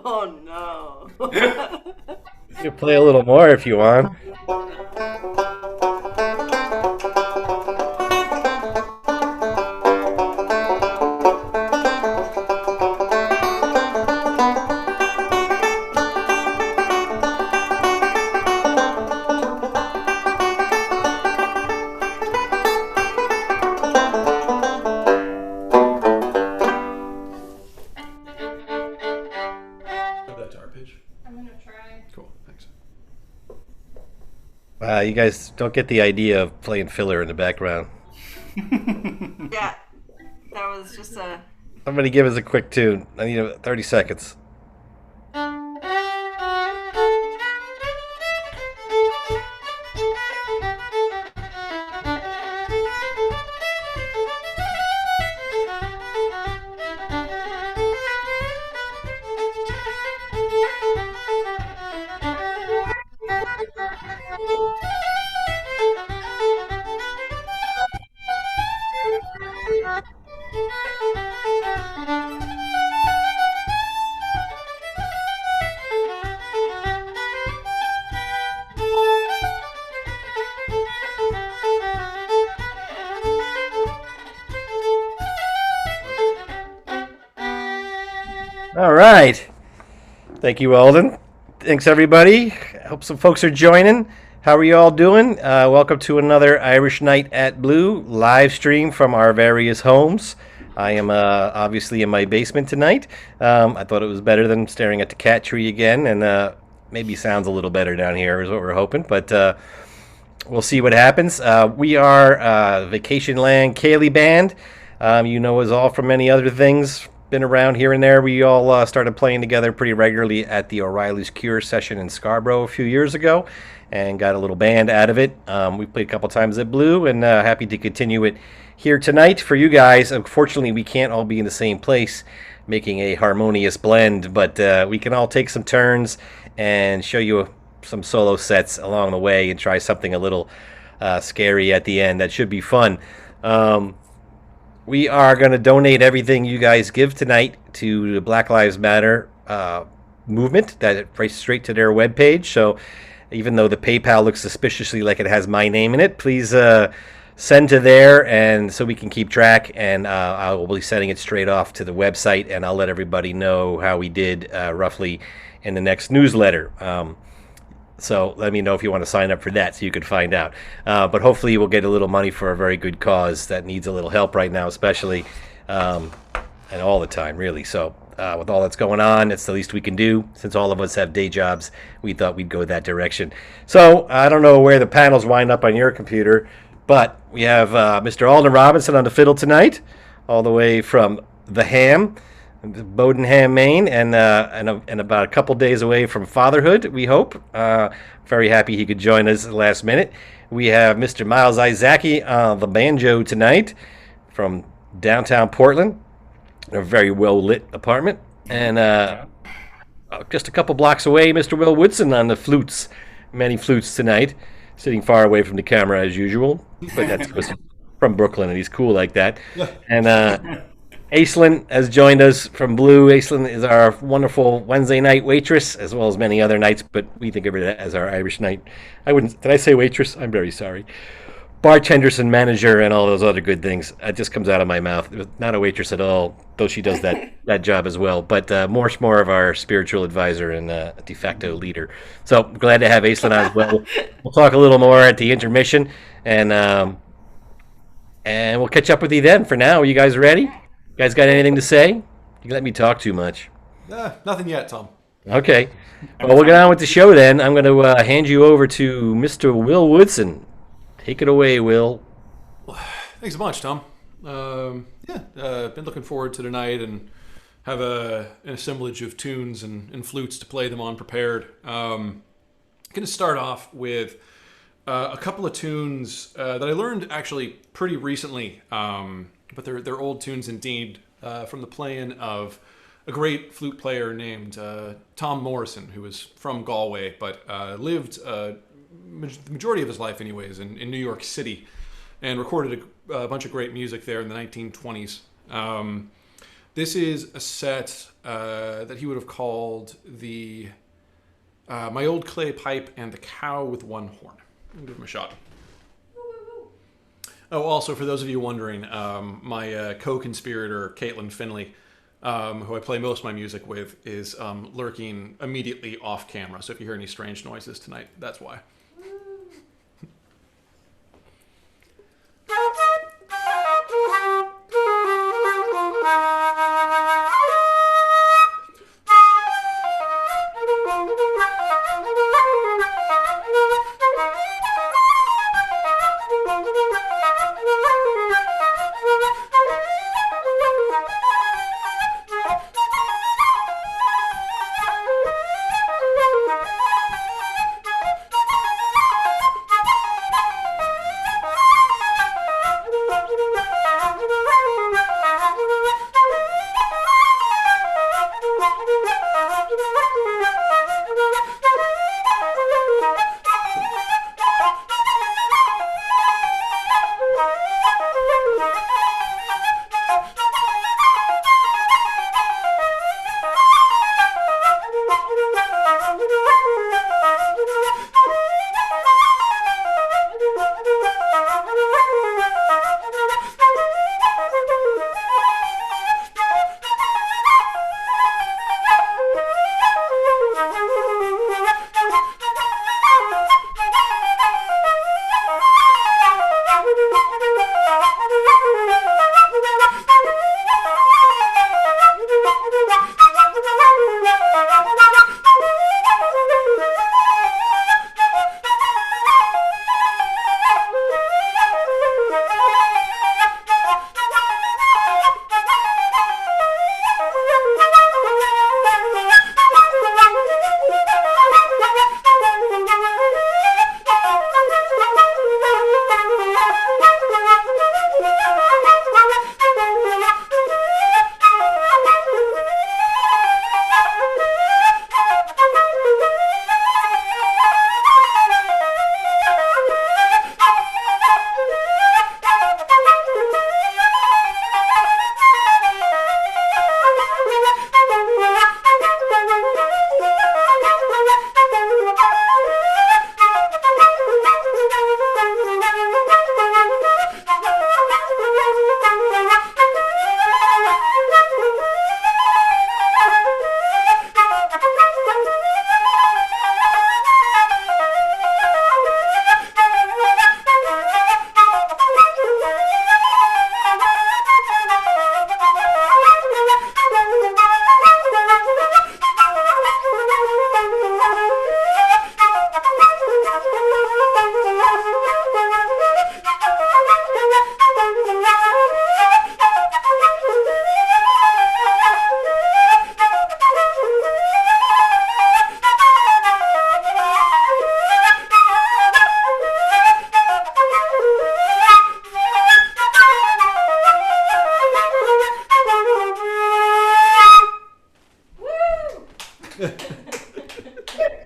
Oh no. You can play a little more if you want. You guys don't get the idea of playing filler in the background. Yeah, that was just a. Somebody give us a quick tune. I need 30 seconds. All right. Thank you, Alden. Thanks, everybody. I hope some folks are joining. How are you all doing? Welcome to another Irish Night at Blue live stream from our various homes. I am obviously in my basement tonight. I thought it was better than staring at the cat tree again, and maybe sounds a little better down here is what we're hoping, but we'll see what happens. We are Vacation Land Cayley Band. You know us all from many other things. Been around here and there. We all started playing together pretty regularly at the O'Reilly's Cure session in Scarborough a few years ago and got a little band out of it. We played a couple times at Blue and happy to continue it here tonight for you guys. Unfortunately, we can't all be in the same place making a harmonious blend, but we can all take some turns and show you some solo sets along the way and try something a little scary at the end. That should be fun. We are going to donate everything you guys give tonight to the Black Lives Matter movement. That right straight to their webpage. So even though the PayPal looks suspiciously like it has my name in it, please send to there, and so we can keep track. And I will be sending it straight off to the website, and I'll let everybody know how we did roughly in the next newsletter. So let me know if you want to sign up for that so you can find out. But hopefully we'll get a little money for a very good cause that needs a little help right now, especially, and all the time, really. So with all that's going on, it's the least we can do. Since all of us have day jobs, we thought we'd go that direction. So I don't know where the panels wind up on your computer, but we have Mr. Alden Robinson on the fiddle tonight, all the way from the Ham. Bodenham, Maine, and about a couple days away from fatherhood, we hope. Very happy he could join us at the last minute. We have Mr. Miles Izaki on the banjo tonight from downtown Portland, in a very well-lit apartment. And just a couple blocks away, Mr. Will Woodson on the flutes, many flutes tonight, sitting far away from the camera as usual, but that's from Brooklyn, and he's cool like that. And Aislinn has joined us from Blue. Aislinn is our wonderful Wednesday night waitress, as well as many other nights, but we think of it as our Irish night. Did I say waitress? I'm very sorry. Bartenders and manager and all those other good things. It just comes out of my mouth. Not a waitress at all, though she does that job as well. But more of our spiritual advisor and de facto leader. So glad to have Aislinn on as well. We'll talk a little more at the intermission, and we'll catch up with you then. For now, are you guys ready? You guys got anything to say? You can let me talk too much. Nothing yet, Tom. Okay. Well, we'll get on with the show then. I'm going to hand you over to Mr. Will Woodson. Take it away, Will. Thanks a bunch, Tom. Been looking forward to tonight and have an assemblage of tunes and flutes to play them on prepared. Going to start off with a couple of tunes that I learned actually pretty recently, but they're old tunes indeed, from the playing of a great flute player named Tom Morrison, who was from Galway, but lived the majority of his life anyways in New York City, and recorded a bunch of great music there in the 1920s. This is a set that he would have called the My Old Clay Pipe and the Cow with One Horn. I'll give him a shot. Oh, also, for those of you wondering, my co-conspirator, Caitlin Finley, who I play most of my music with, is lurking immediately off camera. So if you hear any strange noises tonight, that's why.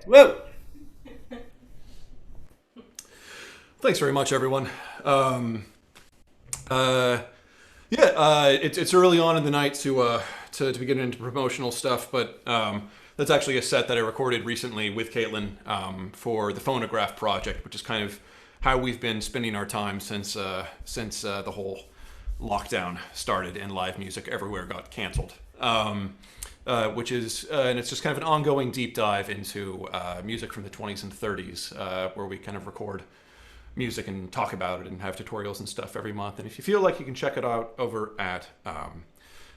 Whoa! Thanks very much, everyone. It's early on in the night to be getting into promotional stuff, but that's actually a set that I recorded recently with Caitlin for the Phonograph project, which is kind of how we've been spending our time since the whole lockdown started and live music everywhere got canceled. Which is, and it's just kind of an ongoing deep dive into music from the 20s and 30s, where we kind of record music and talk about it and have tutorials and stuff every month. And if you feel like you can check it out over at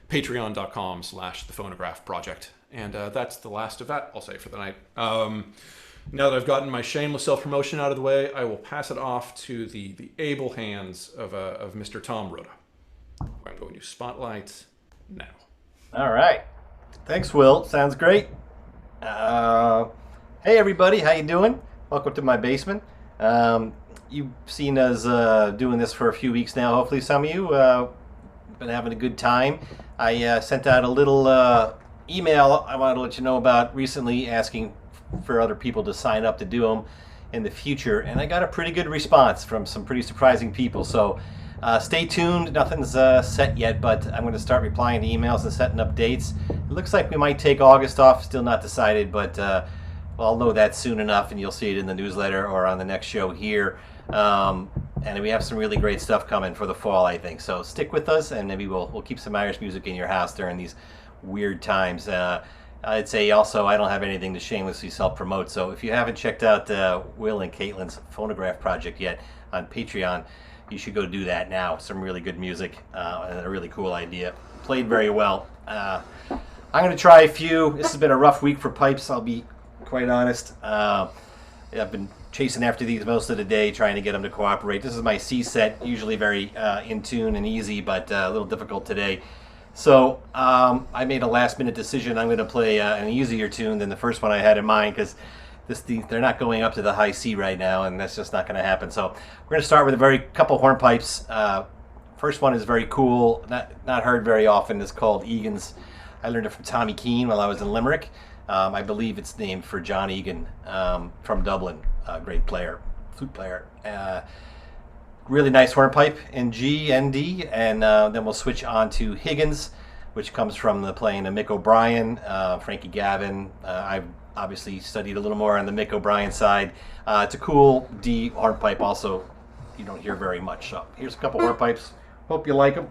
patreon.com/thephonograph project. And that's the last of that, I'll say, for the night. Now that I've gotten my shameless self-promotion out of the way, I will pass it off to the able hands of Mr. Tom Rhoda. I'm going to spotlight now. All right. Thanks, Will. Sounds great. Hey, everybody. How you doing? Welcome to my basement. You've seen us doing this for a few weeks now. Hopefully, some of you been having a good time. I sent out a little email I wanted to let you know about recently, asking for other people to sign up to do them in the future, and I got a pretty good response from some pretty surprising people. So stay tuned. Nothing's set yet, but I'm going to start replying to emails and setting up dates. It looks like we might take August off. Still not decided, but I'll know that soon enough, and you'll see it in the newsletter or on the next show here. And we have some really great stuff coming for the fall, I think. So stick with us, and maybe we'll keep some Irish music in your house during these weird times. I'd say also I don't have anything to shamelessly self-promote. So if you haven't checked out Will and Caitlin's phonograph project yet on Patreon, you should go do that now. Some really good music and a really cool idea. Played very well. I'm going to try a few. This has been a rough week for pipes, I'll be quite honest. I've been chasing after these most of the day, trying to get them to cooperate. This is my C set, usually very in tune and easy, but a little difficult today. So I made a last minute decision. I'm going to play an easier tune than the first one I had in mind, because they're not going up to the high C right now, and that's just not going to happen. So we're going to start with a couple hornpipes. First one is very cool, not heard very often. It's called Egan's. I learned it from Tommy Keane while I was in Limerick. I believe it's named for John Egan from Dublin, a great player, flute player. Really nice hornpipe in G and D, and then we'll switch on to Higgins, which comes from the playing of Mick O'Brien, Frankie Gavin. I've obviously studied a little more on the Mick O'Brien side. It's a cool D hornpipe, also you don't hear very much. So here's a couple hornpipes. Hope you like them.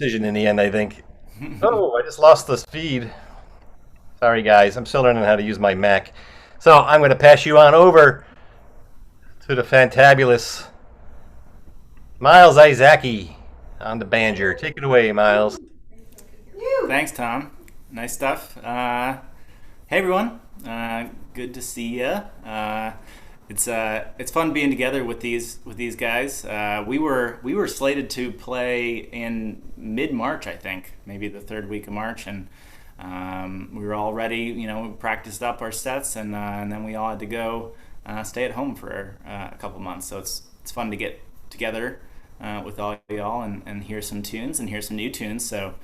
decision in the end, I think. Oh, I just lost this feed. Sorry, guys. I'm still learning how to use my Mac. So I'm going to pass you on over to the fantabulous Miles Isaki on the banjo. Take it away, Miles. Thanks, Tom. Nice stuff. Hey, everyone. Good to see you. It's fun being together with these guys. We were slated to play in mid-March, I think, maybe the third week of March, and we were all ready. You know, we practiced up our sets, and then we all had to go stay at home for a couple months. So it's fun to get together with all y'all and hear some tunes and hear some new tunes. So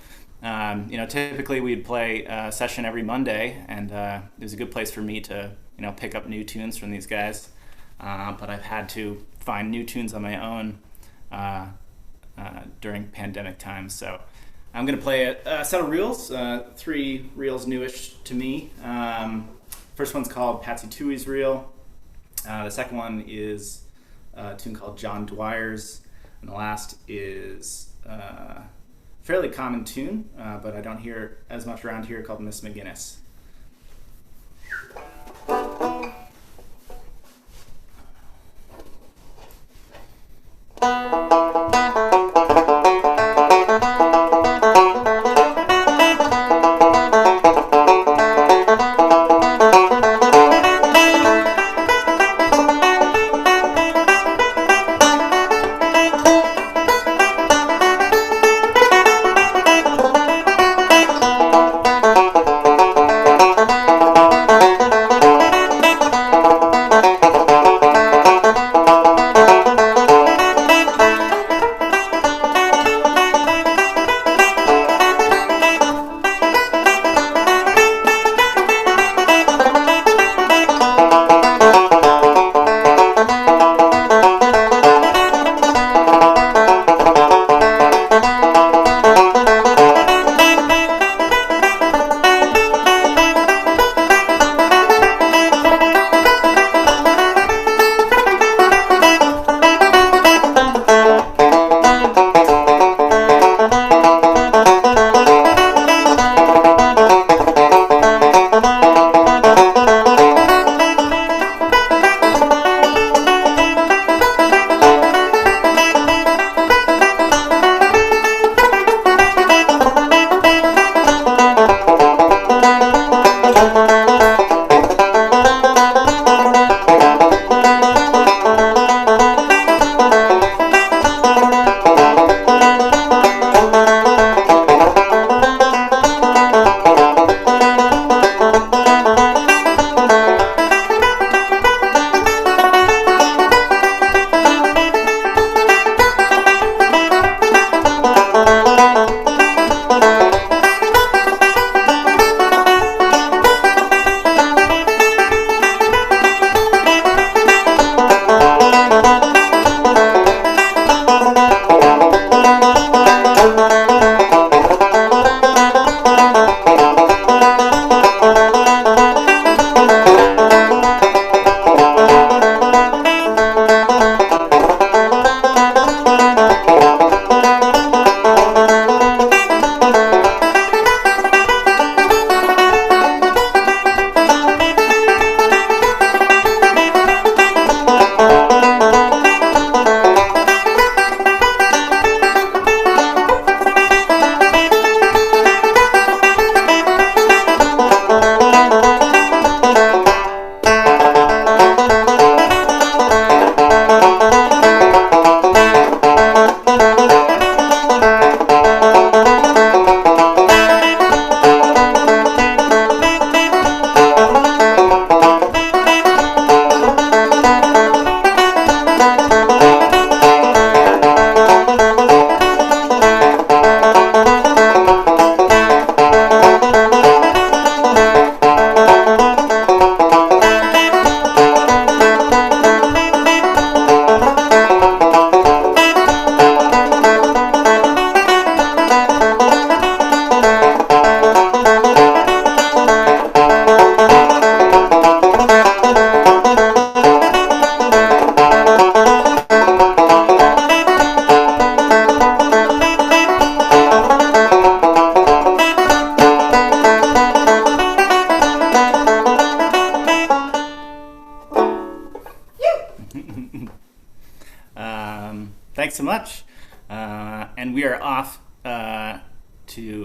typically we'd play a session every Monday, and it was a good place for me to pick up new tunes from these guys. But I've had to find new tunes on my own during pandemic times. So I'm going to play a set of reels, 3 reels newish to me. First one's called Patsy Tuohy's Reel. The second one is a tune called John Dwyer's. And the last is a fairly common tune, but I don't hear as much around here, called Miss McGinnis.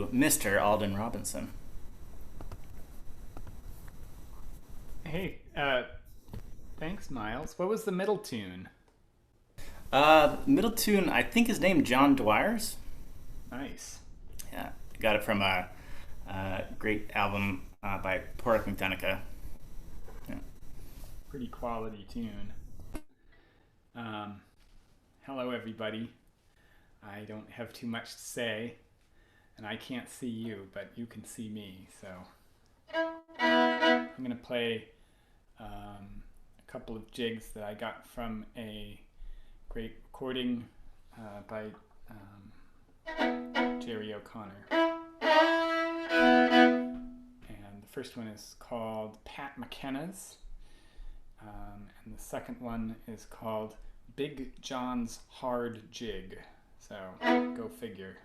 to Mr. Alden Robinson. Hey, thanks, Miles. What was the middle tune? Middle tune, I think is named John Dwyer's. Nice. Yeah, got it from a great album by Porrick McDonough. Yeah. Pretty quality tune. Hello, everybody. I don't have too much to say, and I can't see you, but you can see me, so I'm going to play a couple of jigs that I got from a great recording by Jerry O'Connor. And the first one is called Pat McKenna's, and the second one is called Big John's Hard Jig. So, go figure.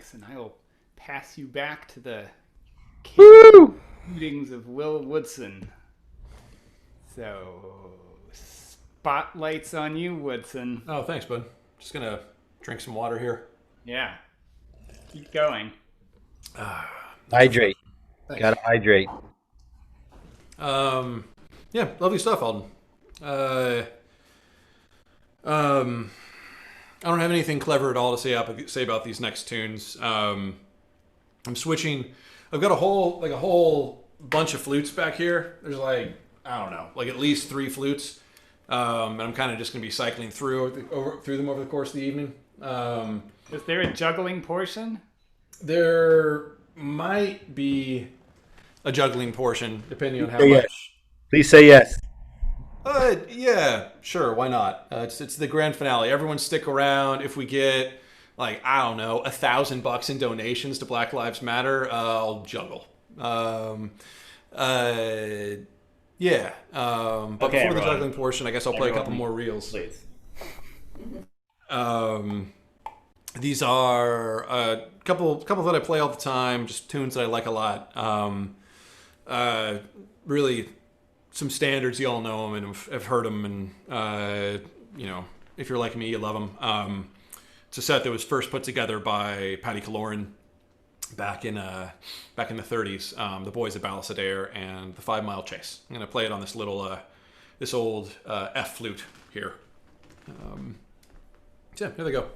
thanks, and I will pass you back to the Woo! shootings of Will Woodson. So, spotlights on you, Woodson. Oh, thanks, bud. Just gonna drink some water here. Yeah. Keep going. Hydrate. Thanks. Gotta hydrate. Yeah, lovely stuff, Alden. I don't have anything clever at all to say about these next tunes. I'm switching. I've got a whole bunch of flutes back here. There's I don't know, at least 3 flutes. And I'm kind of just gonna be cycling through them over the course of the evening. Is there a juggling portion? There might be a juggling portion, depending on how Say yes. much. Please say yes. Yeah, sure, why not? It's the grand finale. Everyone stick around. If we get I don't know, $1,000 in donations to Black Lives Matter, I'll juggle. Yeah. But Okay, before the everyone. juggling portion, I guess I'll play a couple Everyone, more reels. Please. These are a couple that I play all the time, just tunes that I like a lot. Really, some standards, you all know them and have heard them, and if you're like me, you love them. It's a set that was first put together by Paddy Kaloran back in the 30s. The Boys of Ballisadair and the 5 Mile Chase. I'm gonna play it on this old F flute here. So yeah, here they go.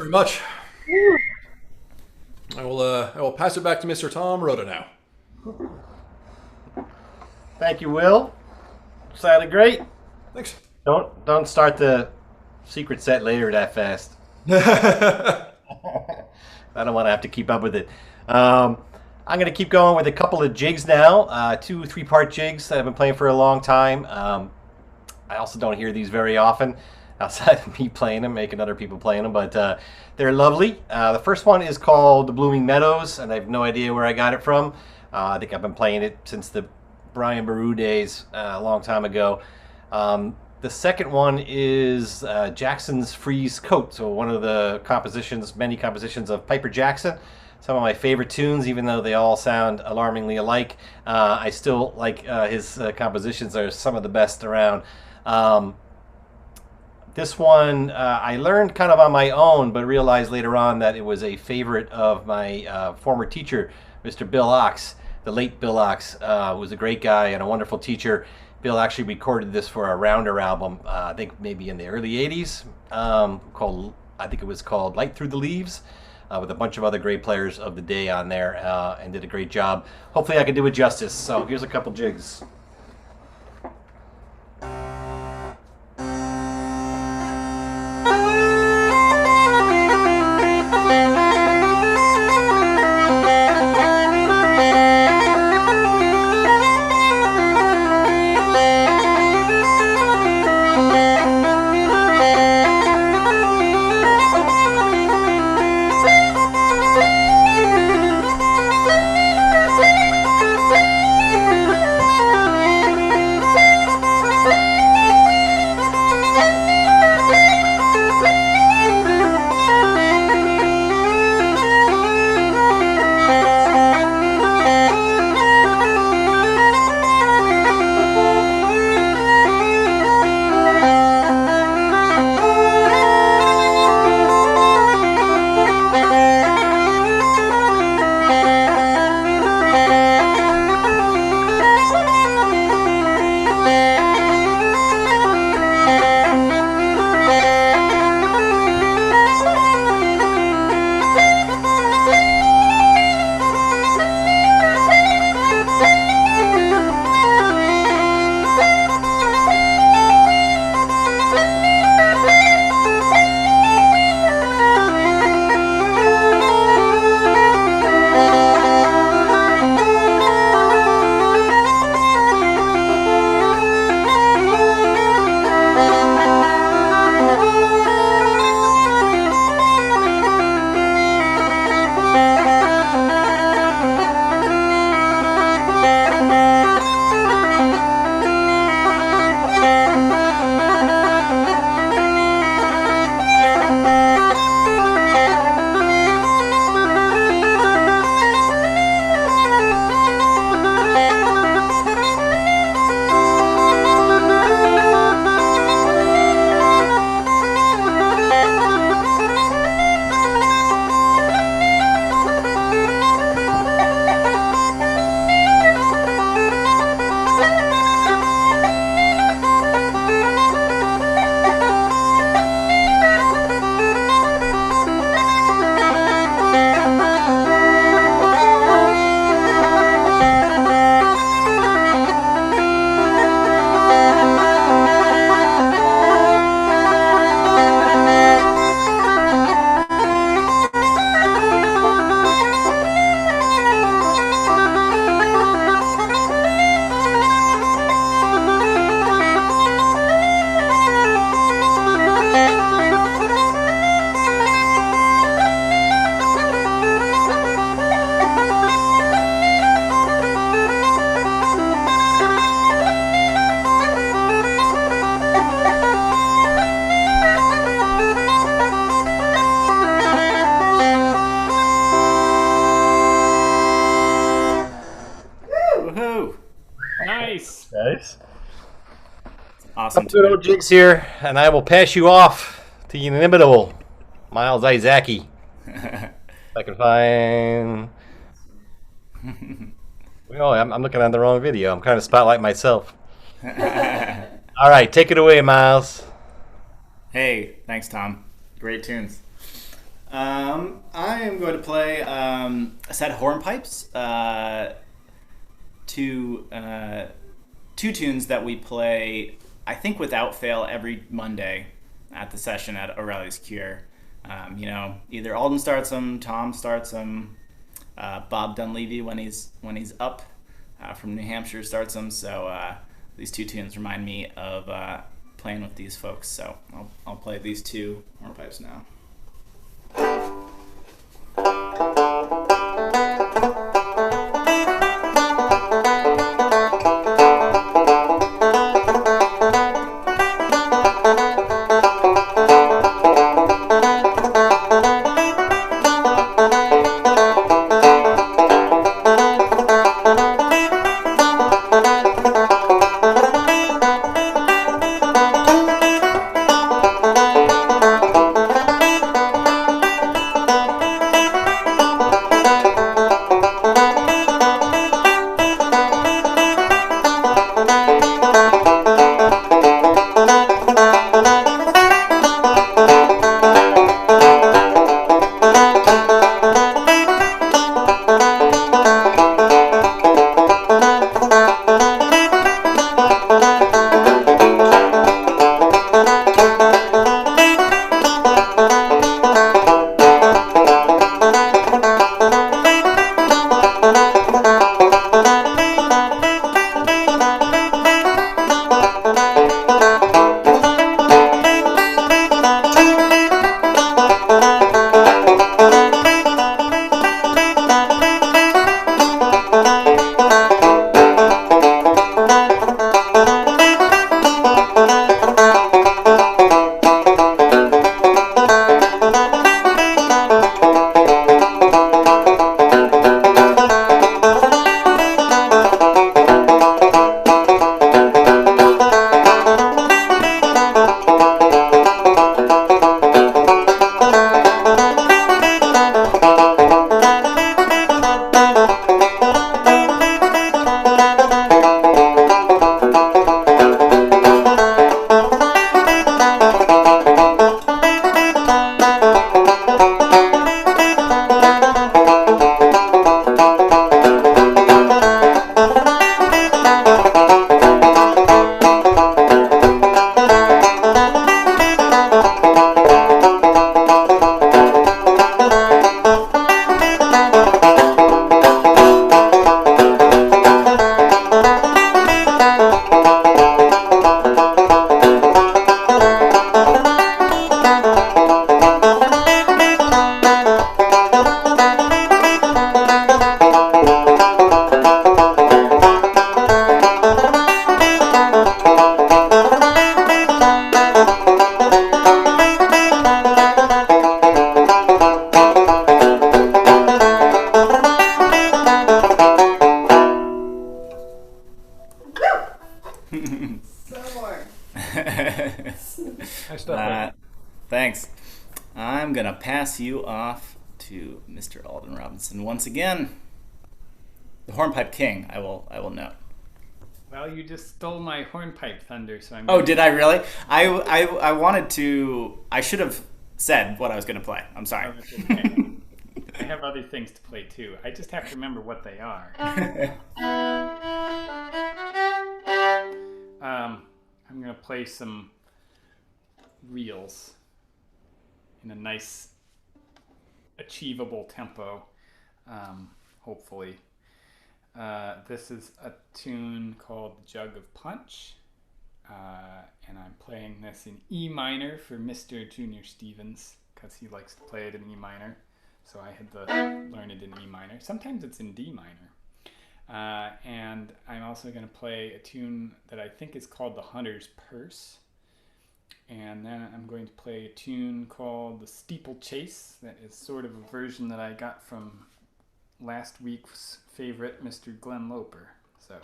Much. I will pass it back to Mr. Tom Rhoda now. Thank you, Will. Sounded great. Thanks. Don't start the secret set later that fast. I don't want to have to keep up with it. I'm going to keep going with a couple of jigs now. 2 3-part jigs that I've been playing for a long time. I also don't hear these very often outside of me playing them, making other people playing them, but they're lovely. The first one is called the Blooming Meadows, and I have no idea where I got it from. I think I've been playing it since the Brian Baru days, a long time ago. The second one is Jackson's Freeze Coat. So one of the compositions, many compositions of Piper Jackson. Some of my favorite tunes, even though they all sound alarmingly alike. I still like his compositions are some of the best around. This one I learned kind of on my own, but realized later on that it was a favorite of my former teacher, Mr. Bill Ox. The late Bill Ox was a great guy and a wonderful teacher. Bill actually recorded this for a Rounder album, I think maybe in the early 80s, I think it was called Light Through the Leaves, with a bunch of other great players of the day on there, and did a great job. Hopefully I can do it justice. So here's a couple jigs. Nice. Awesome. Good old jigs here, and I will pass you off to the inimitable Miles Isaki. If I can find. Oh, I'm looking at the wrong video. I'm kind of spotlighting myself. All right, take it away, Miles. Hey, thanks, Tom. Great tunes. I am going to play a set of hornpipes, two tunes that we play, I think, without fail every Monday at the session at Aurelius Cure. Either Alden starts them, Tom starts them, Bob Dunleavy when he's up from New Hampshire starts them. So these two tunes remind me of playing with these folks. So I'll play these two hornpipes now. to Mr. Alden Robinson once again. The Hornpipe King, I will note. Well, you just stole my hornpipe thunder, so I'm... Oh, did I really? I wanted to... I should have said what I was going to play. I'm sorry. Oh, that's okay. I have other things to play, too. I just have to remember what they are. I'm going to play some reels in a nice, achievable tempo, hopefully. This is a tune called Jug of Punch, and I'm playing this in E minor for Mr. Junior Stevens, because he likes to play it in E minor, so I had to learn it in E minor. Sometimes it's in D minor. And I'm also going to play a tune that I think is called The Hunter's Purse, and then I'm going to play a tune called The Steeplechase, that is sort of a version that I got from last week's favorite, Mr. Glenn Loper. So.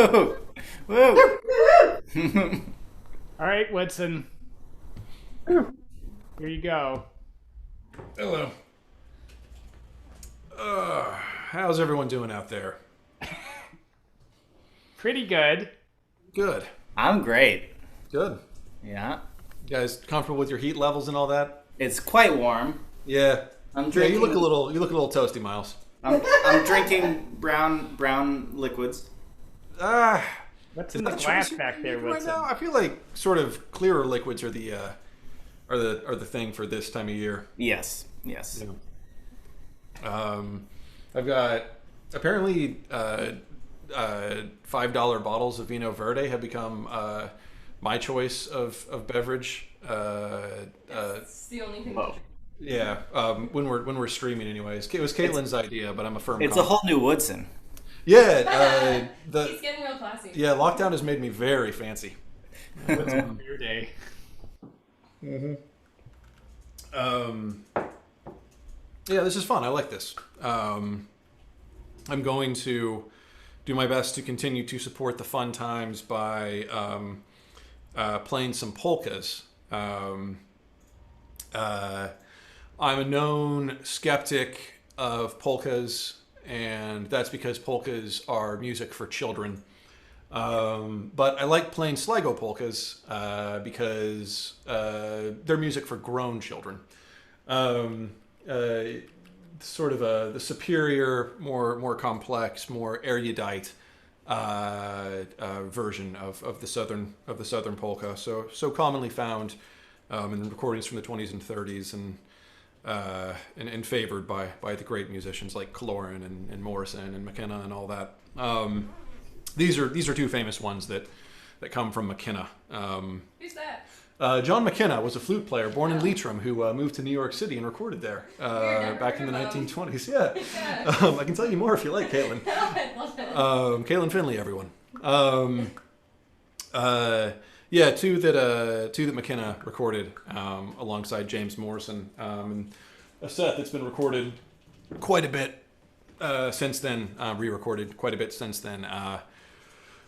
Woo! All right, Woodson. Here you go. Hello. How's everyone doing out there? Pretty good. Good. I'm great. Good. Yeah. You guys comfortable with your heat levels and all that? It's quite warm. Yeah. I'm Yeah, drinking. you look a little toasty, Miles. I'm drinking brown liquids. What's in Is the that glass choice back there, right Woodson? now? I feel like sort of clearer liquids are the thing for this time of year. Yes. I've got apparently $5 bottles of Vino Verde have become my choice of beverage. It's the only thing. Whoa. Yeah, when we're streaming, anyways. It was Caitlin's idea, but I'm a firm. It's a whole new Woodson. Yeah, He's getting real classy. yeah. Lockdown has made me very fancy. Woodson for your day. Yeah, this is fun. I like this. I'm going to do my best to continue to support the fun times by playing some polkas. I'm a known skeptic of polkas, and that's because polkas are music for children. But I like playing Sligo polkas because they're music for grown children. Sort of the superior, more complex, more erudite version of the southern polka. So commonly found in recordings from the 20s and 30s, and favored by the great musicians like Kaloran and Morrison and McKenna and all that. These are two famous ones that come from McKenna. Who's that? John McKenna was a flute player born in Leitrim who moved to New York City and recorded there back in the 1920s. Yeah, I can tell you more if you like, Caitlin. Caitlin Finley, everyone. Yeah, two that McKenna recorded alongside James Morrison, and a set that's been recorded quite a bit since then, re-recorded quite a bit since then.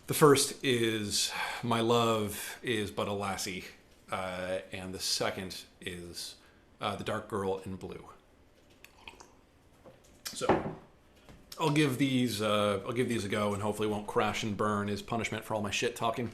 The first is "My Love Is But a Lassie," and the second is "The Dark Girl in Blue." So I'll give these a go, and hopefully won't crash and burn as punishment for all my shit talking.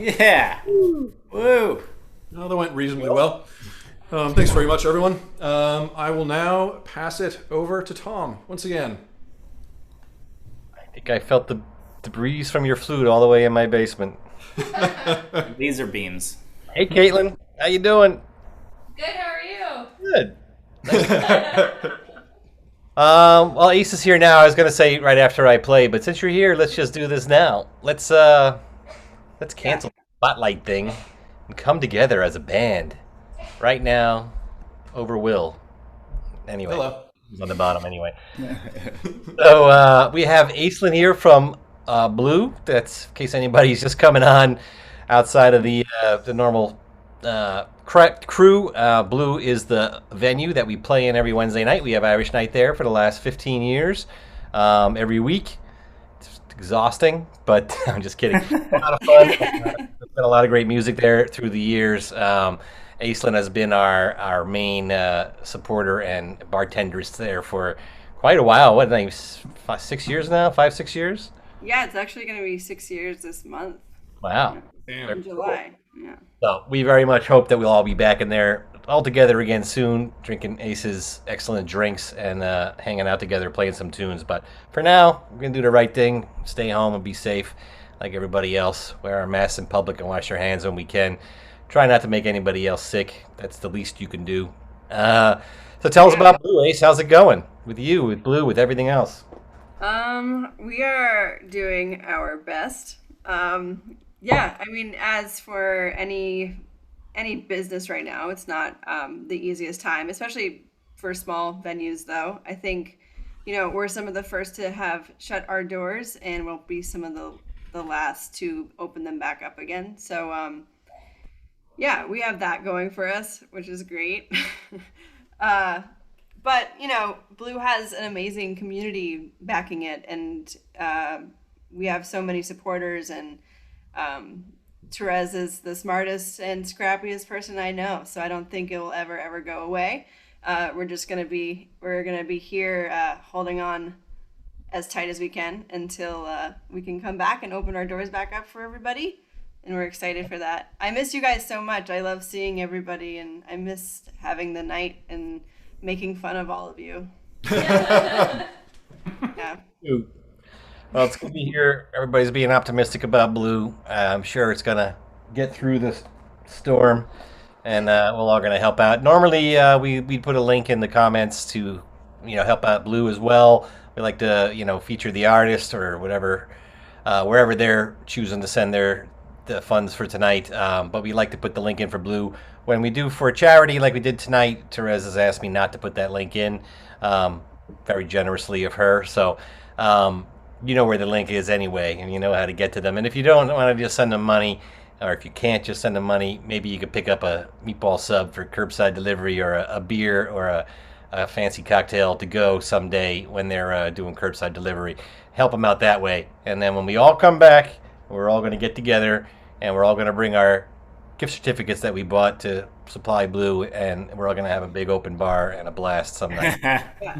Yeah. Woo. No, that went reasonably well. Thanks very much, everyone. I will now pass it over to Tom once again. I think I felt the breeze from your flute all the way in my basement. Laser beams. Hey, Caitlin. How you doing? Good, how are you? Good. Well, Ace is here now. I was going to say right after I play, but since you're here, let's just do this now. Let's cancel the spotlight thing and come together as a band right now over Will. Anyway, Hello. he's on the bottom anyway. So we have Aislinn here from Blue. That's in case anybody's just coming on outside of the normal crew. Blue is the venue that we play in every Wednesday night. We have Irish Night there for the last 15 years, every week. It's exhausting, but I'm just kidding. A lot of fun. There's been a lot of great music there through the years. Aislinn has been our main supporter and bartenders there for quite a while. What, 6 years now? 5, 6 years? Yeah, it's actually going to be 6 years this month. Wow. In July. Yeah. So we very much hope that we'll all be back in there all together again soon, drinking Ace's excellent drinks and hanging out together, playing some tunes. But for now, we're going to do the right thing, stay home and be safe like everybody else. Wear our masks in public and wash our hands when we can. Try not to make anybody else sick. That's the least you can do. So tell us about Blue, Ace. How's it going with you, with Blue, with everything else? We are doing our best. Yeah, I mean, as for any business right now, it's not the easiest time, especially for small venues, though. I think, we're some of the first to have shut our doors, and we'll be some of the last to open them back up again. So, yeah, we have that going for us, which is great. But, Blue has an amazing community backing it, and we have so many supporters, and Therese is the smartest and scrappiest person I know, so I don't think it will ever go away. We're gonna be here holding on as tight as we can until we can come back and open our doors back up for everybody, and we're excited for that. I miss you guys so much. I love seeing everybody, and I miss having the night and making fun of all of you. Yeah. Well, it's good to hear everybody's being optimistic about Blue. I'm sure it's going to get through this storm, and we're all going to help out. Normally, we put a link in the comments to, help out Blue as well. We like to, feature the artist or whatever, wherever they're choosing to send the funds for tonight. But we like to put the link in for Blue. When we do for a charity like we did tonight, Therese has asked me not to put that link in, very generously of her. So, you know where the link is anyway, and you know how to get to them. And if you don't want to just send them money, or if you can't just send them money, maybe you could pick up a meatball sub for curbside delivery, or a beer, or a fancy cocktail to go someday when they're doing curbside delivery. Help them out that way. And then when we all come back, we're all going to get together, and we're all going to bring our gift certificates that we bought to Supply Blue, and we're all going to have a big open bar and a blast some night. Yeah.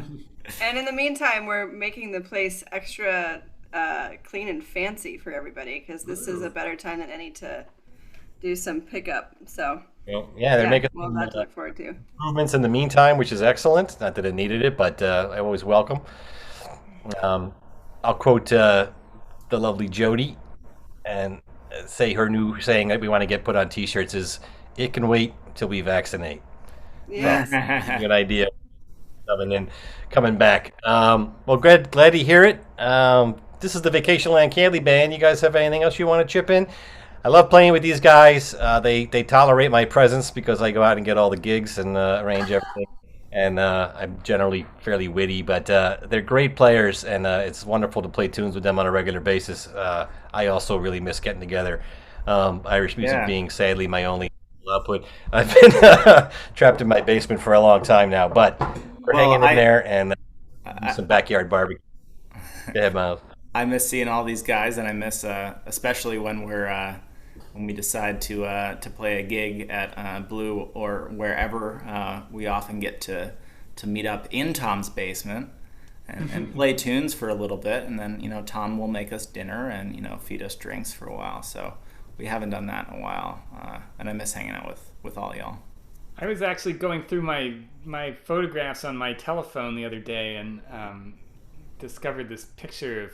And in the meantime, we're making the place extra clean and fancy for everybody, because this is a better time than any to do some pickup. So yeah, they're making well, that's to look forward to. Improvements in the meantime, which is excellent. Not that it needed it, but I always welcome. I'll quote the lovely Jody and say her new saying that we want to get put on T-shirts is, "It can wait till we vaccinate." Yes. Good idea. Coming back. Well, glad to hear it. This is the Vacationland Candy Band. You guys have anything else you want to chip in? I love playing with these guys. They tolerate my presence because I go out and get all the gigs and arrange everything. And I'm generally fairly witty, but they're great players, and it's wonderful to play tunes with them on a regular basis. I also really miss getting together. Irish music being sadly my only output. I've been trapped in my basement for a long time now, but we're hanging in there and some backyard barbecue. Go ahead, Miles. I miss seeing all these guys, and I miss especially when we decide to play a gig at Blue or wherever. We often get to meet up in Tom's basement and play tunes for a little bit, and then Tom will make us dinner and feed us drinks for a while. So we haven't done that in a while, and I miss hanging out with all y'all. I was actually going through my photographs on my telephone the other day and discovered this picture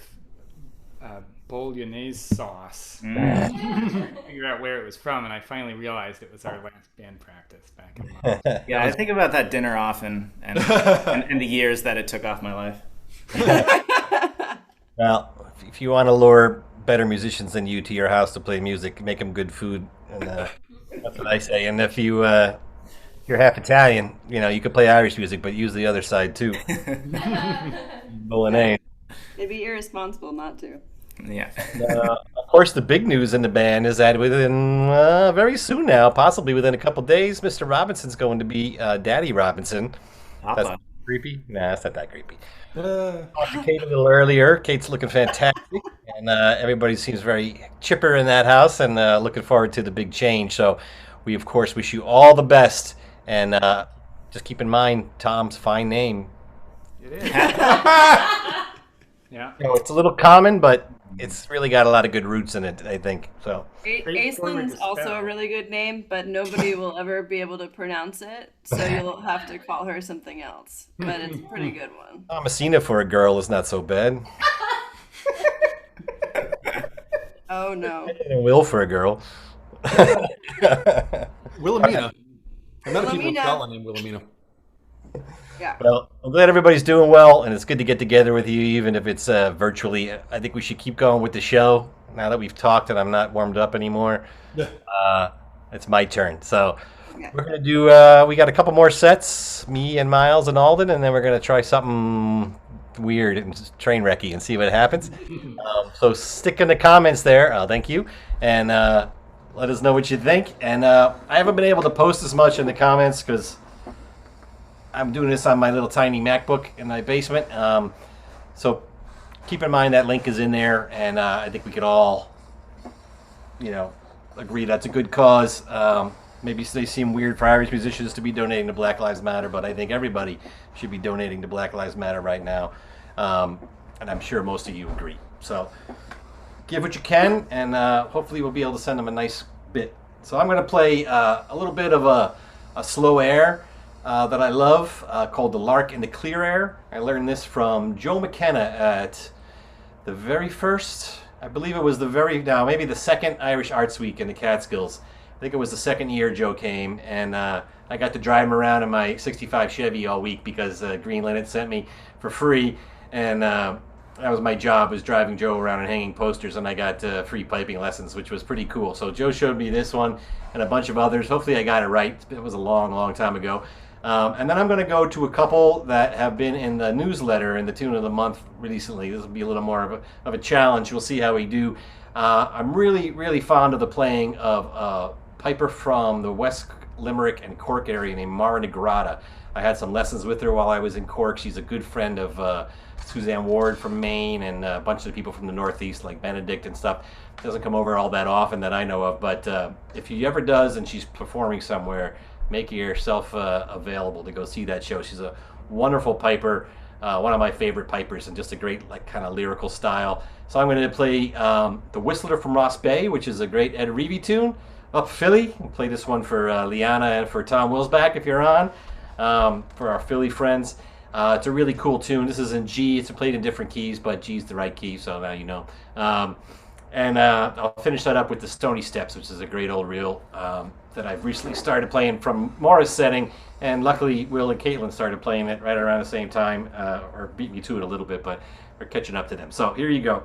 of bolognese sauce. Figure out where it was from, and I finally realized it was our last band practice back in March. Yeah, I think about that dinner often, and the years that it took off my life. Well, if you want to lure better musicians than you to your house to play music, make them good food, and that's what I say. And if you're half Italian, you could play Irish music, but use the other side too. Bolognese. It'd be irresponsible not to. Yeah. Of course, the big news in the band is that within very soon now, possibly within a couple days, Mr. Robinson's going to be Daddy Robinson. Papa. That's creepy? Nah, it's not that creepy. Talked to Kate a little earlier. Kate's looking fantastic, and everybody seems very chipper in that house, and looking forward to the big change. So we, of course, wish you all the best, and just keep in mind Tom's fine name. It is. Yeah. It's a little common, but it's really got a lot of good roots in it, I think. So Aisling's to also spell. a really good name, but nobody will ever be able to pronounce it, so you'll have to call her something else. But it's a pretty good one. Thomasina for a girl is not so bad. Oh no. And Will for a girl. Wilhelmina. I met a people in Wilhelmina. Scotland named Wilhelmina. Yeah. Well, I'm glad everybody's doing well, and it's good to get together with you, even if it's virtually. I think we should keep going with the show now that we've talked and I'm not warmed up anymore. It's my turn. So Yeah. we're going to do, we got a couple more sets, me and Miles and Alden, and then we're going to try something weird and train wrecky and see what happens. So stick in the comments there. Thank you. And let us know what you think. And I haven't been able to post as much in the comments because I'm doing this on my little tiny MacBook in my basement. So keep in mind that link is in there, and I think we could all, agree that's a good cause. Maybe they seem weird for Irish musicians to be donating to Black Lives Matter, but I think everybody should be donating to Black Lives Matter right now. And I'm sure most of you agree. So give what you can, and hopefully we'll be able to send them a nice bit. So I'm going to play a little bit of a slow air that I love called The Lark in the Clear Air. I learned this from Joe McKenna at the very first, I believe it was maybe the second Irish Arts Week in the Catskills. I think it was the second year Joe came, and I got to drive him around in my 65 Chevy all week because Green Linen sent me for free, and that was my job, was driving Joe around and hanging posters, and I got free piping lessons, which was pretty cool. So Joe showed me this one and a bunch of others. Hopefully I got it right. It was a long, long time ago. And then I'm going to go to a couple that have been in the newsletter in the Tune of the Month recently. This will be a little more of a challenge. We'll see how we do. I'm really, really fond of the playing of a piper from the West Limerick and Cork area named Mara Negrata. I had some lessons with her while I was in Cork. She's a good friend of Suzanne Ward from Maine and a bunch of the people from the Northeast like Benedict and stuff. Doesn't come over all that often that I know of, but if she ever does and she's performing somewhere, make yourself available to go see that show. She's a wonderful piper, one of my favorite pipers, and just a great kind of lyrical style. So I'm going to play The Whistler from Ross Bay, which is a great Ed Reevy tune, Up Philly. We'll play this one for Liana and for Tom Wilsback if you're on, for our Philly friends. It's a really cool tune. This is in G. It's played in different keys, but G's the right key, so now you know. And I'll finish that up with the Stony Steps, which is a great old reel that I've recently started playing from Morris setting, and luckily Will and Caitlin started playing it right around the same time, or beat me to it a little bit, but we're catching up to them. So here you go.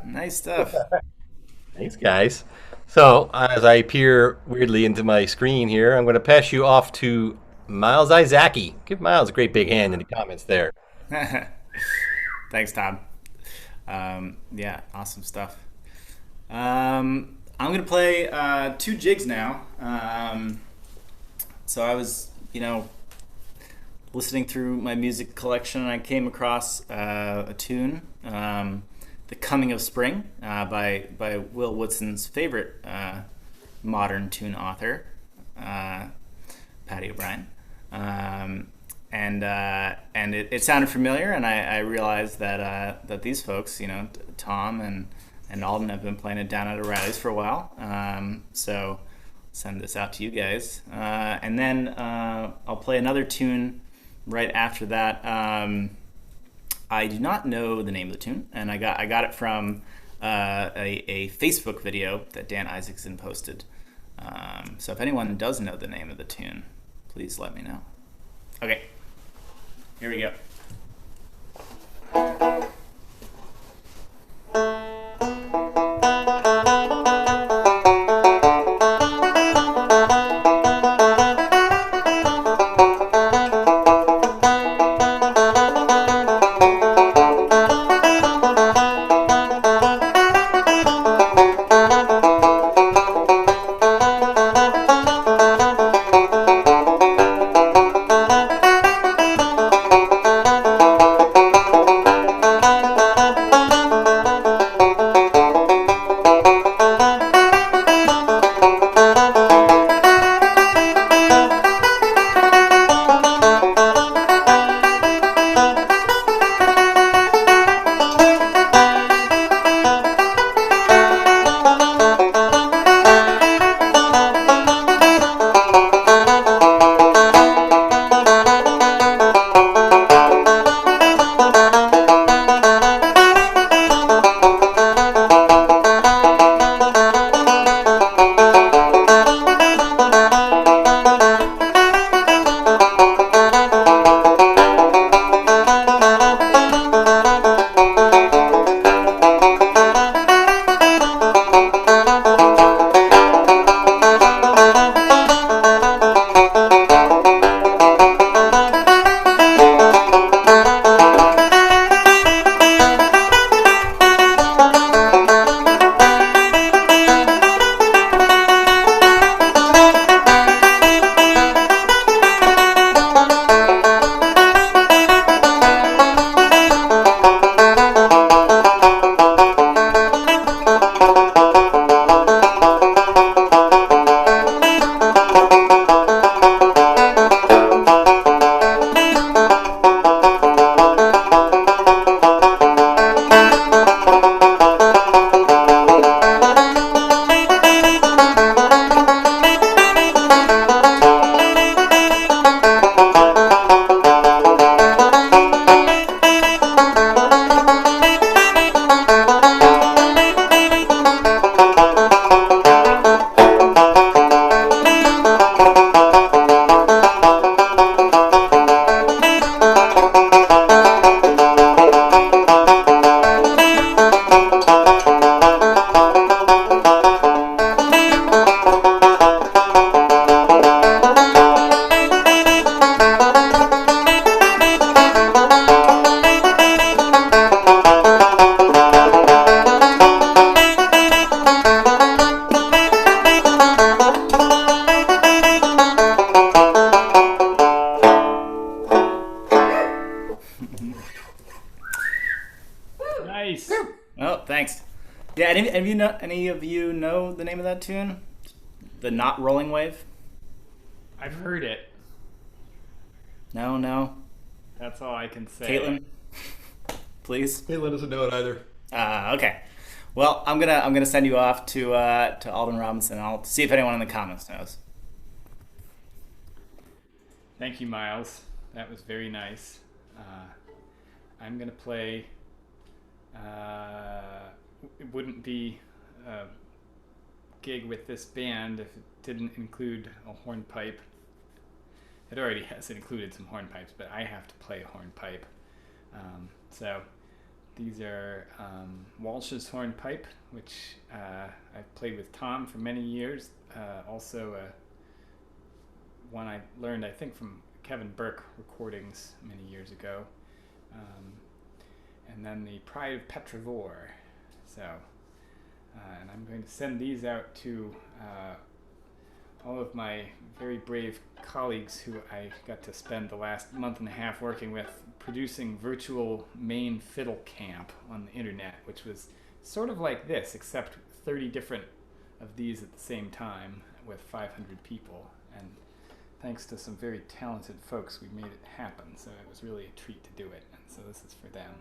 Nice stuff. Thanks, guys. So, as I peer weirdly into my screen here, I'm going to pass you off to Miles Izaki. Give Miles a great big hand in the comments there. Thanks, Tom. Yeah, awesome stuff. I'm gonna play 2 jigs now. So I was, listening through my music collection, and I came across a tune, "The Coming of Spring," by Will Woodson's favorite modern tune author, Patty O'Brien. And it sounded familiar, and I realized that these folks, Tom and Alden, have been playing it down at O'Reilly's for a while. So send this out to you guys, and then I'll play another tune right after that. I do not know the name of the tune, and I got it from a Facebook video that Dan Isaacson posted. So if anyone does know the name of the tune, please let me know. Okay. Here we go. Nice. Oh, thanks. Yeah, any of you know the name of that tune? The Not Rolling Wave? I've heard it. No. That's all I can say. Caitlin, please. Caitlin doesn't know it either. Okay. Well, I'm gonna send you off to Alden Robinson. I'll see if anyone in the comments knows. Thank you, Miles. That was very nice. I'm going to play... it wouldn't be a gig with this band if it didn't include a hornpipe. It already has included some hornpipes, but I have to play a hornpipe. So These are Walsh's hornpipe, which I've played with Tom for many years. Also, one I learned, I think, from Kevin Burke recordings many years ago. And then the Pride of Petrovore. So, and I'm going to send these out to all of my very brave colleagues who I got to spend the last month and a half working with, producing virtual Maine fiddle camp on the internet, which was sort of like this, except 30 different of these at the same time with 500 people. And thanks to some very talented folks, we made it happen. So it was really a treat to do it. And so this is for them.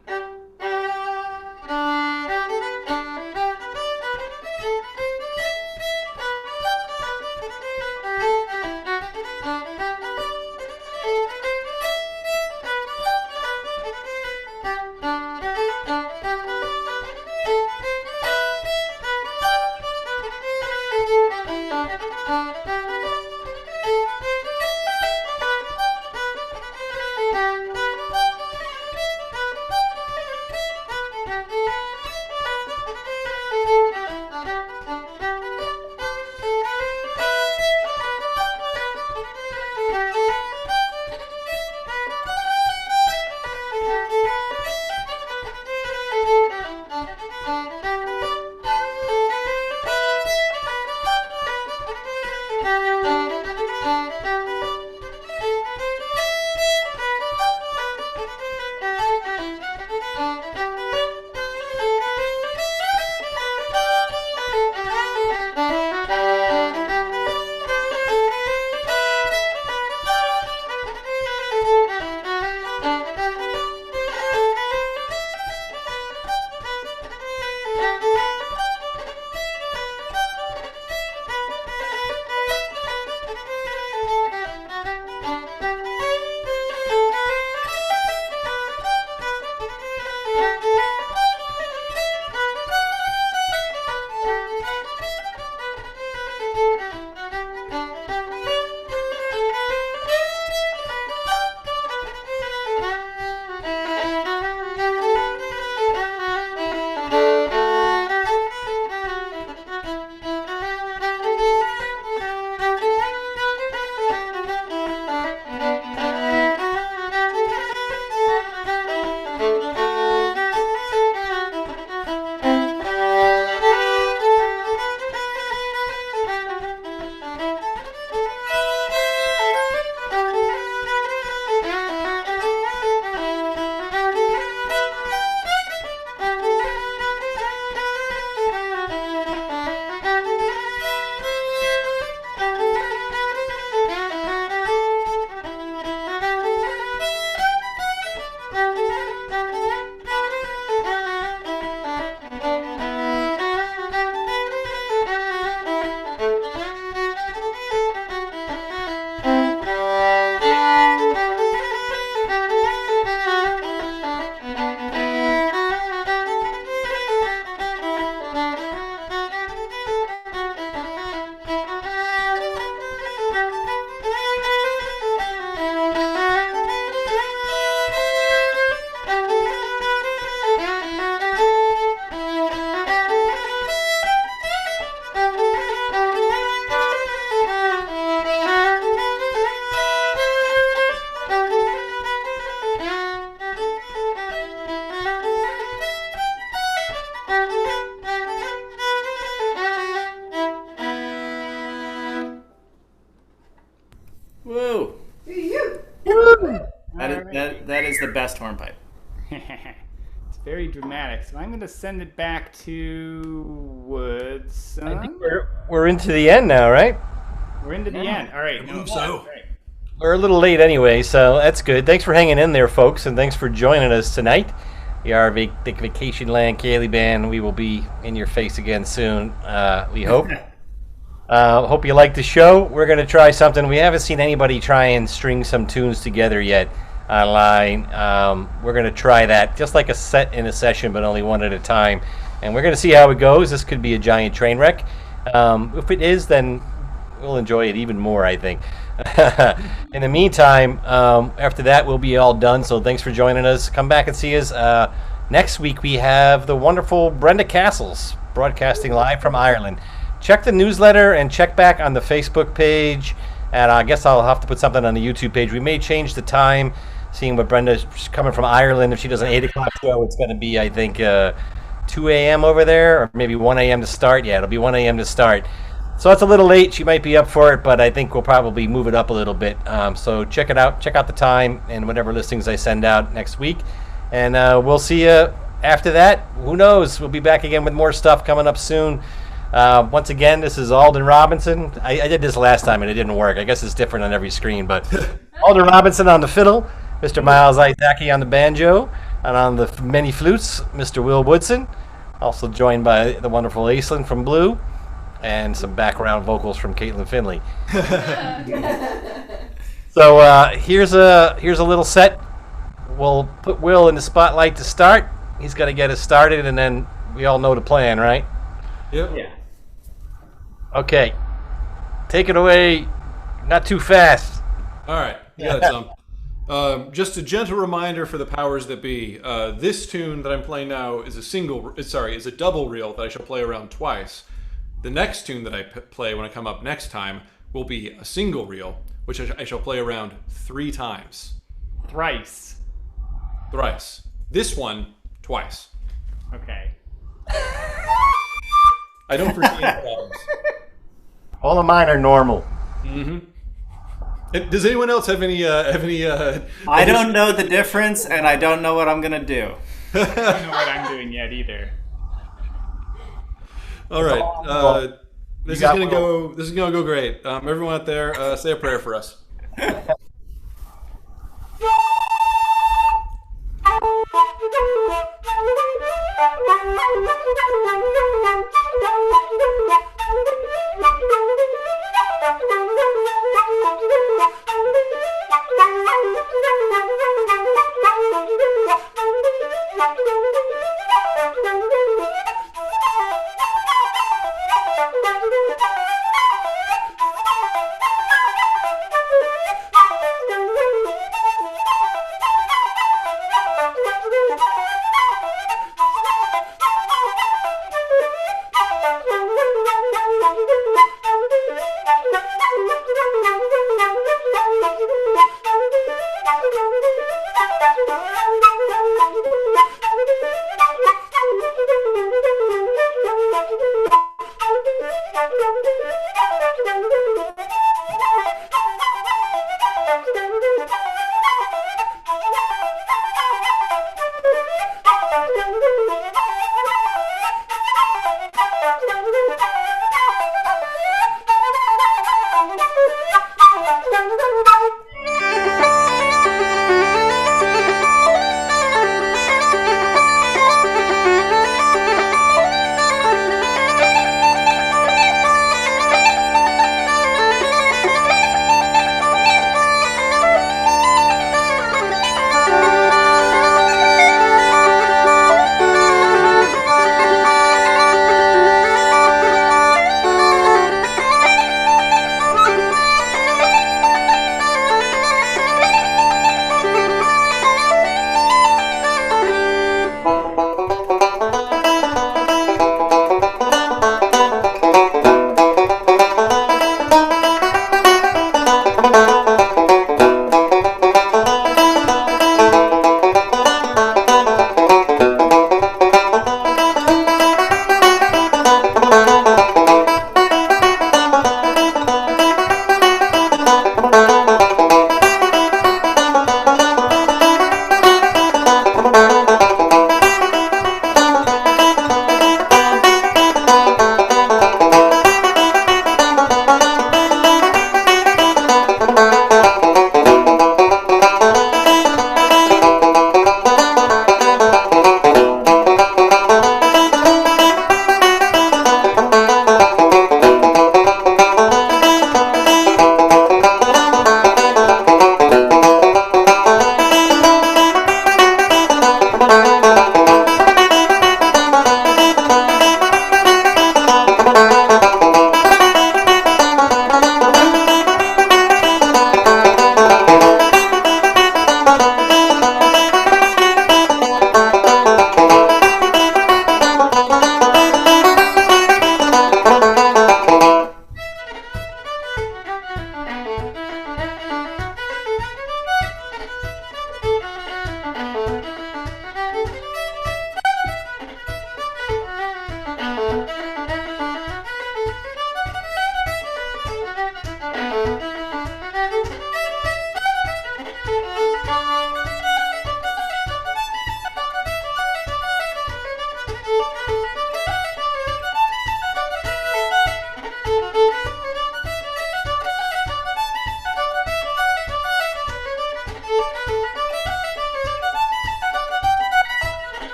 That is the best hornpipe. It's very dramatic. So I'm going to send it back to Woodson. I think we're into the end now, right? We're into the end. All right. I believe so. Right. We're a little late anyway, so that's good. Thanks for hanging in there, folks, and thanks for joining us tonight. We are Vacation Land Kaylee Band. We will be in your face again soon, we hope. Hope you like the show. We're going to try something. We haven't seen anybody try and string some tunes together yet online. We're going to try that, just like a set in a session, but only one at a time. And we're going to see how it goes. This could be a giant train wreck. If it is, then we'll enjoy it even more, I think. In the meantime, after that, we'll be all done. So thanks for joining us. Come back and see us Next week we have the wonderful Brenda Castles broadcasting live from Ireland. Check the newsletter and check back on the Facebook page, and I guess I'll have to put something on the YouTube page. We may change the time, seeing what Brenda's coming from Ireland. If she does an 8 o'clock show, it's going to be, I think, 2 a.m. over there, or maybe 1 a.m. to start. Yeah, it'll be 1 a.m. to start. So it's a little late. She might be up for it, but I think we'll probably move it up a little bit. So check it out. Check out the time and whatever listings I send out next week. And we'll see you after that. Who knows? We'll be back again with more stuff coming up soon. Once again, this is Alden Robinson. I did this last time and it didn't work. I guess it's different on every screen. But Alden Robinson on the fiddle, Mr. Miles Isaki on the banjo, and on the many flutes, Mr. Will Woodson. Also joined by the wonderful Aislinn from Blue, and some background vocals from Caitlin Finley. So here's a little set. We'll put Will in the spotlight to start. He's got to get us started, and then we all know the plan, right? Yep. Yeah. Okay. Take it away. Not too fast. All right. You got it, Tom. Just a gentle reminder for the powers that be. This tune that I'm playing now is a double reel that I shall play around twice. The next tune that I play when I come up next time will be a single reel, which I shall play around 3 times. Thrice. This one, twice. Okay. I don't foresee any problems. All of mine are normal. Mm-hmm. Does anyone else have any? I don't know the difference, and I don't know what I'm gonna do. I don't know what I'm doing yet either. All right. This is got gonna go. This is gonna go great. Everyone out there, say a prayer for us.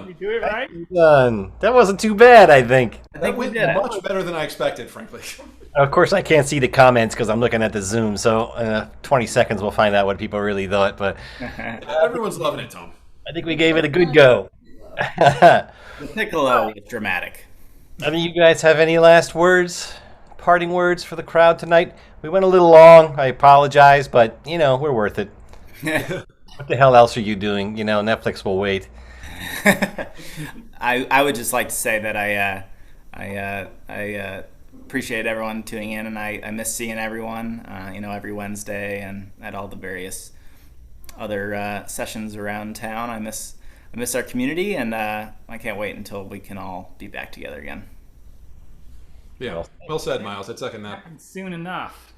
done. do it right? Done. That wasn't too bad, I think. I That think we went did it. much better than I expected, frankly. Of course, I can't see the comments because I'm looking at the Zoom. So 20 seconds, we'll find out what people really thought. But Everyone's loving it, Tom. I think we gave it a good go. The piccolo was dramatic. I mean, you guys have any last words, parting words for the crowd tonight? We went a little long. I apologize, but, we're worth it. What the hell else are you doing? Netflix will wait. I would just like to say that I appreciate everyone tuning in, and I miss seeing everyone, every Wednesday and at all the various other sessions around town. I miss our community, and I can't wait until we can all be back together again. Yeah, well said, Miles. I'd second that. Soon enough.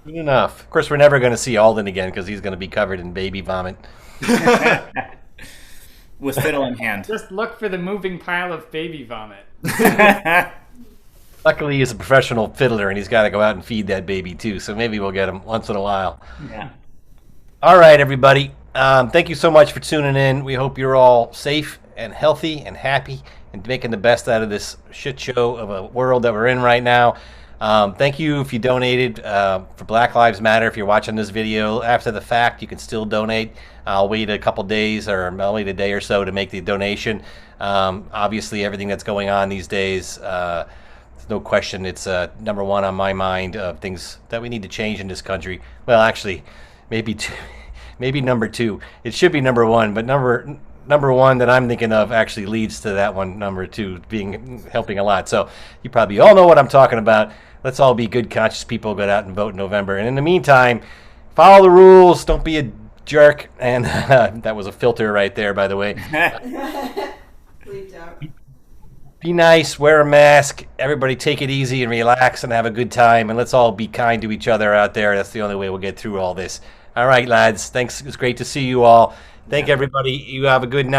Good enough. Of course, we're never going to see Alden again because he's going to be covered in baby vomit. With fiddle in hand. Just look for the moving pile of baby vomit. Luckily, he's a professional fiddler, and he's got to go out and feed that baby, too. So maybe we'll get him once in a while. Yeah. All right, everybody. Thank you so much for tuning in. We hope you're all safe and healthy and happy and making the best out of this shit show of a world that we're in right now. Thank you if you donated for Black Lives Matter. If you're watching this video after the fact, you can still donate. I'll wait a couple days, or I'll wait a day or so to make the donation. Obviously, everything that's going on these days, there's no question it's number one on my mind of things that we need to change in this country. Well, actually, maybe number two. It should be number one, but number one that I'm thinking of actually leads to that one, number two, helping a lot. So you probably all know what I'm talking about. Let's all be good, conscious people, go out and vote in November. And in the meantime, follow the rules. Don't be a jerk. And that was a filter right there, by the way. Bleeped out. Be nice, wear a mask. Everybody take it easy and relax and have a good time. And let's all be kind to each other out there. That's the only way we'll get through all this. All right, lads. Thanks. It was great to see you all. Thank everybody. You have a good night.